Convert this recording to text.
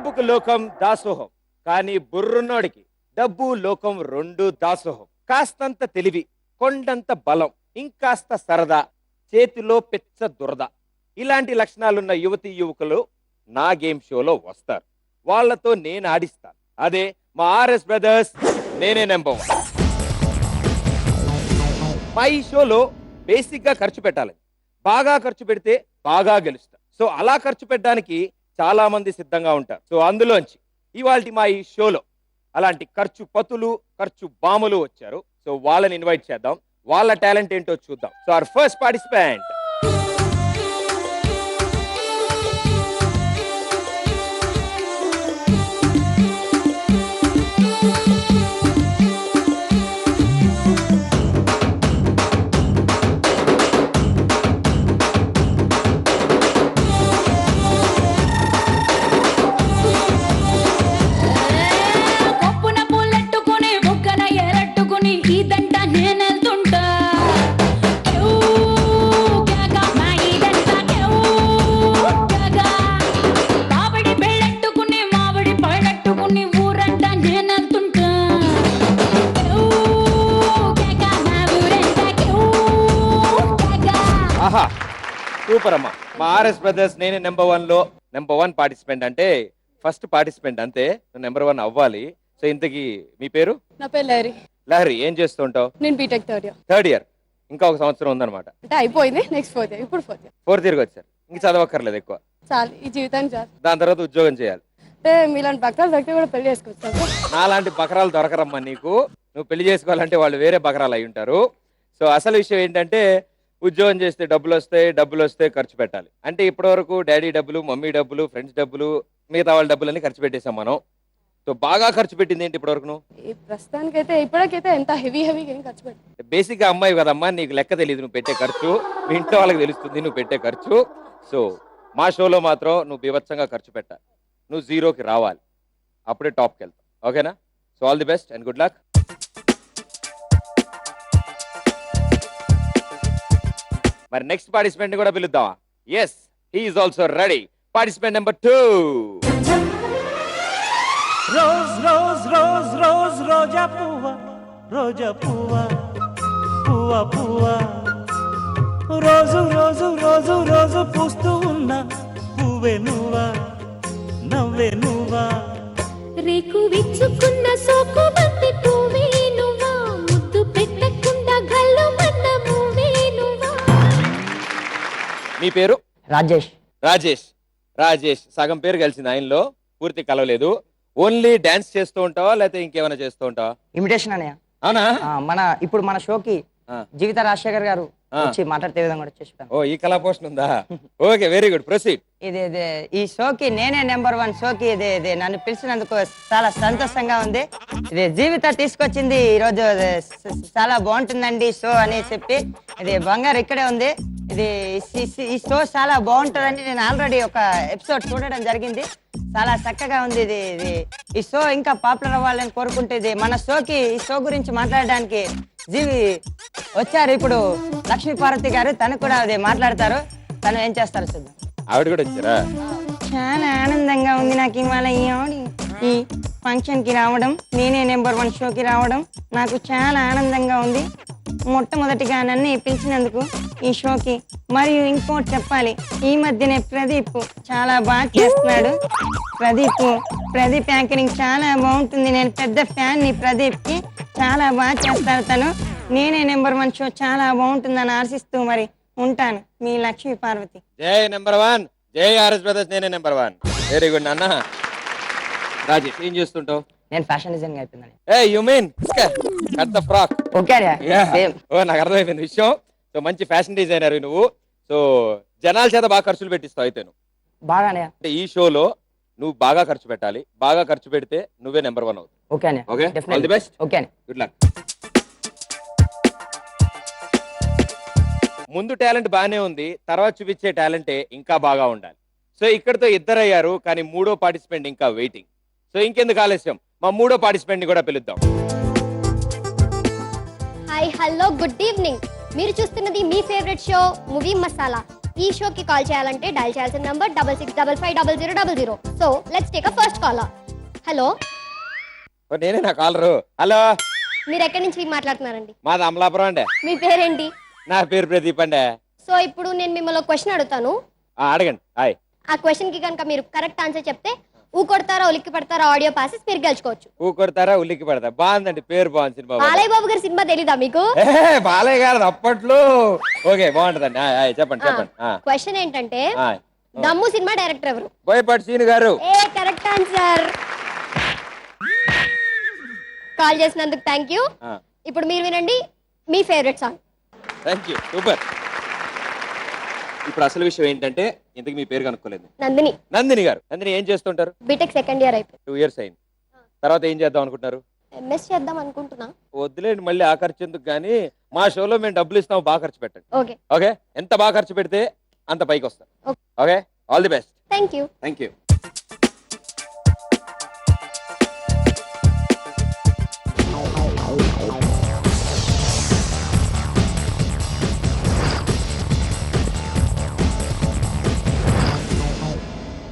డబ్బుకు లోకం దాసోహం, కానీ బుర్రున్నోడికి డబ్బు లోకం రెండు దాసోహం. కాస్తంత తెలివి, కొండంత బలం, ఇంకాస్త సరదా, చేతిలో పెచ్చ దురద, ఇలాంటి లక్షణాలున్న యువతీ యువకులు నా గేమ్ షోలో వస్తారు. వాళ్లతో నేను ఆడిస్తాను. అదే మా ఆర్ఎస్ బ్రదర్స్ నేనే నెంబర్ 1. మా ఈ షోలో బేసిక్ గా ఖర్చు పెట్టాలి. బాగా ఖర్చు పెడితే బాగా గెలుస్తా. సో అలా ఖర్చు పెట్టడానికి చాలా మంది సిద్ధంగా ఉంటారు. సో అందులోంచి ఇవాల్టి మా ఈ షోలో అలాంటి ఖర్చు పతులు, ఖర్చు బాములు వచ్చారు. సో వాళ్ళని ఇన్వైట్ చేద్దాం. వాళ్ళ టాలెంట్ ఏంటో చూద్దాం. So our first participant super అమ్మా. మా ఆర్ఎస్ బ్రదర్స్ నేనే నెంబర్ 1 లో నెంబర్ 1 పార్టిసిపెంట్ అంటే ఫస్ట్ పార్టిసిపెంట్ అంతే. నెంబర్ 1 అవ్వాలి. సో ఇంతకీ మీ పేరు? నా పేరు లహరి. లహరి, ఏం చేస్తూ ఉంటావు? నేను బీటెక్ థర్డ్ ఇయర్. ఇంకా ఒక సంవత్సరం ఉందన్నమాట. అంటే అయిపోయింది, నెక్స్ట్ ఫోర్త్ ఇయర్. ఇప్పుడు ఫోర్త్ ఇయర్కి వచ్చారు. ఇంక చదవక్కర్లేదు ఎక్కువ, చాలు ఈ జీవితానికి చాలు. దాని తర్వాత ఉద్యోగం చేయాలి. అంటే మీలాంటి బక్రాలు దొరికితే కూడా పెళ్లి చేసుకోవచ్చు. నాలాంటి బకరాలు దొరకరమ్మా నీకు. నువ్వు పెళ్లి చేసుకోవాలంటే వాళ్ళు వేరే బకరాలు అయి ఉంటారు. సో అసలు విషయం ఏంటంటే ఉద్యోగం చేస్తే డబ్బులు వస్తే ఖర్చు పెట్టాలి. అంటే ఇప్పటివరకు డాడీ డబ్బులు, మమ్మీ డబ్బులు, ఫ్రెండ్స్ డబ్బులు, మిగతా వాళ్ళ డబ్బులన్నీ ఖర్చు పెట్టేసాం మనం. సో బాగా ఖర్చు పెట్టింది ఏంటి ఇప్పటివరకు? ప్రస్తుతానికైతే ఇప్పటికైతే ఎంత హెవీగా ఏం ఖర్చు పెట్టాలి. బేసిక్ గా అమ్మాయి కదమ్మా, నీకు లెక్క తెలియదు నువ్వు పెట్టే ఖర్చు. మీ ఇంట్లో వాళ్ళకి తెలుస్తుంది నువ్వు పెట్టే ఖర్చు. సో మా షోలో మాత్రం నువ్వు బీభత్సంగా ఖర్చు పెట్టాలి. నువ్వు 0కి రావాలి, అప్పుడే టాప్కి వెళ్తావు. ఓకేనా? So all the best and good luck. మరి నెక్స్ట్ పార్టిసిపెంట్ కూడా పిలుద్దామా? Yes, he is also ready. Participant number 2. Rose rose rose rose రోజా పువ్వ, రోజా పువ్వ, పువ్వ పువ్వ, రోజు రోజు రోజు రోజు పూస్తూ ఉన్న పువ్వే నువ్వా, నవ్వే నువ్వా, రేకు విచ్చుకున్న సోకు బంతి పువ్వే నువ్వా, ముద్దు పెట్టకుండా గల్లు మన్న పువ్వే నువ్వా. మీ పేరు? రాజేష్. రాజేష్ సగం పేరు కలిసింది, ఆయనలో పూర్తి కలవలేదు. ఓన్లీ డాన్స్ చేస్తూ ఉంటావా లేకపోతే ఇంకేమైనా చేస్తూ ఉంటావా? ఇమిటేషన్ అన్నయ్య. అవునా? ఇప్పుడు మన షోకి జీవిత రాజశేఖర్ గారు వచ్చి మాట్లాడితే విధంగా కూడా చేస్తాను. ఓ, ఈ కళా పోషణ ఉందా? Okay, very good, proceed. ఇది ఈ షోకి నేనే నెంబర్ 1 షోకి ఇది నన్ను పిలిచినందుకు చాలా సంతోషంగా ఉంది. ఇది జీవిత తీసుకొచ్చింది ఈరోజు. చాలా బాగుంటుందండి షో అని చెప్పి, ఇది బంగారు ఇక్కడే ఉంది. ఇది ఈ షో చాలా బాగుంటుందని నేను ఆల్రెడీ ఒక ఎపిసోడ్ చూడడం జరిగింది. చాలా చక్కగా ఉంది. ఇది ఈ షో ఇంకా పాపులర్ అవ్వాలని కోరుకుంటే మన షోకి ఈ షో గురించి మాట్లాడడానికి జీవి వచ్చారు. ఇప్పుడు లక్ష్మీ పార్వతి గారు, తను కూడా అది మాట్లాడతారు. తను ఏం చేస్తారు చూద్దాం. ఆవిడ కూడా వచ్చారా? చాలా ఆనందంగా ఉంది నాకు ఇవాళ ఈ ఫంక్షన్ కి రావడం, నేనే నెంబర్ 1 షోకి రావడం నాకు చాలా ఆనందంగా ఉంది. మొట్టమొదటిగా నన్ను పిలిచినందుకు ఈ షోకి. మరియు ఇంకోటి చెప్పాలి, ఈ మధ్యనే ప్రదీప్ చాలా బాగా చేస్తున్నాడు. ప్రదీప్ యాంకరింగ్ చాలా బాగుంటుంది. నేను పెద్ద ఫ్యాన్ ని ప్రదీప్ కి. చాలా బాగా చేస్తాడు తను. నేనే నెంబర్ 1 షో చాలా బాగుంటుందని ఆశిస్తూ మరి ఉంటాను. మీ లక్ష్మీ పార్వతి. జై నెంబర్ 1, జై ఆర్ఎస్ బ్రదర్స్ నేనే నెంబర్ 1. వెరీ గుడ్ నాన్న. రాజేష్, ఏం చేస్తుంటావు? నేను ఫ్యాషన్ డిజైనింగ్ అయిపోయిందని. You mean cut the frock? Okay, నాకు అర్థమైపోయింది విషయం. సో మంచి ఫ్యాషన్ డిజైనర్ నువ్వు. సో జనాల చేత బాగా ఖర్చులు పెట్టిస్తావు అయితే నువ్వు. బాగానే. అంటే ఈ షోలో నువ్వు బాగా ఖర్చు పెట్టాలి. బాగా ఖర్చు పెడితే నువ్వే నెంబర్ 1 అవుతావు. Okay, all the best. Okay, good luck. ముందు టాలెంట్ బాగానే ఉంది, తర్వాత చూపించే టాలెంటే ఇంకా బాగా ఉండాలి. సో ఇక్కడతో 2 అయ్యారు, కానీ 3వ పార్టిసిపెంట్ ఇంకా వెయిటింగ్. సో ఇంకెందుకు ఆలస్యం, మా 3వ పార్టిసిపెంట్ ని కూడా పిలుద్దాం. Hi, hello, good evening. మీరు చూస్తున్నది మీ ఫేవరెట్ షో మూవీ మసాలా. ఈ షోకి కాల్ చేయాలంటే డయల్ చేయాల్సిన number 6655500000. So let's take a first caller. Hello, నేనే నా కాలరు. హలో, మీరు ఎక్కడి నుంచి మాట్లాడుతున్నారండి? మాది అమలాపురం అండి. మీ పేరేంటి? నా పేరు ప్రదీప్ అండి. సో ఇప్పుడు నేను మిమ్మల్ని ఒక క్వశ్చన్ అడుగుతాను. అడగండి. హాయ్. ఆ క్వశ్చన్ కి కనుక మీరు కరెక్ట్ ఆన్సర్ చెప్తే ఊ కొడతారా ఉలిక్కి పడతారా ఆడియో పాసెస్ మీరు గెలుచుకోవచ్చు. ఊ కొడతారా ఉల్లికి పడతా. బాగుందండి, పేరు బాగుంది. సినిమా బాలయ్య బాబు గారి సినిమా తెలీదా మీకు? బాలయ్య గారు అప్పట్లో. ఓకే, బాగుంటదండి. చెప్పండి చెప్పండి. క్వశ్చన్ ఏంటంటే దమ్ము సినిమా డైరెక్టర్ ఎవరు? Boyapati Seenu garu. Correct answer. Call చేసినందుకు థ్యాంక్ యూ. ఇప్పుడు మీరు వినండి మీ favourite song. Thank you, super. ఇప్పుడు అసలు విషయం ఏంటంటే, ఇంతకు మీ పేరు కనుక్కోలేదు. నందిని. నందిని గారు. నందిని ఏం చేస్తుంటారు? బీటెక్ సెకండ్ ఇయర్ అయిపోయింది. 2 years అయింది. తర్వాత ఏం చేద్దాం అనుకుంటున్నారు? ఎంఎస్ చేద్దాం అనుకుంటున్నా. వద్దులేండి, మళ్ళీ ఆ ఖర్చు ఎందుకు కానీ. మా షోలో మేము డబ్బులు ఇస్తాం, బాగా ఖర్చు పెట్టండి. ఓకే ఓకే, ఎంత బాగా ఖర్చు పెడితే అంత పైకి వస్తాం. Okay, all the best. Thank you. Thank you.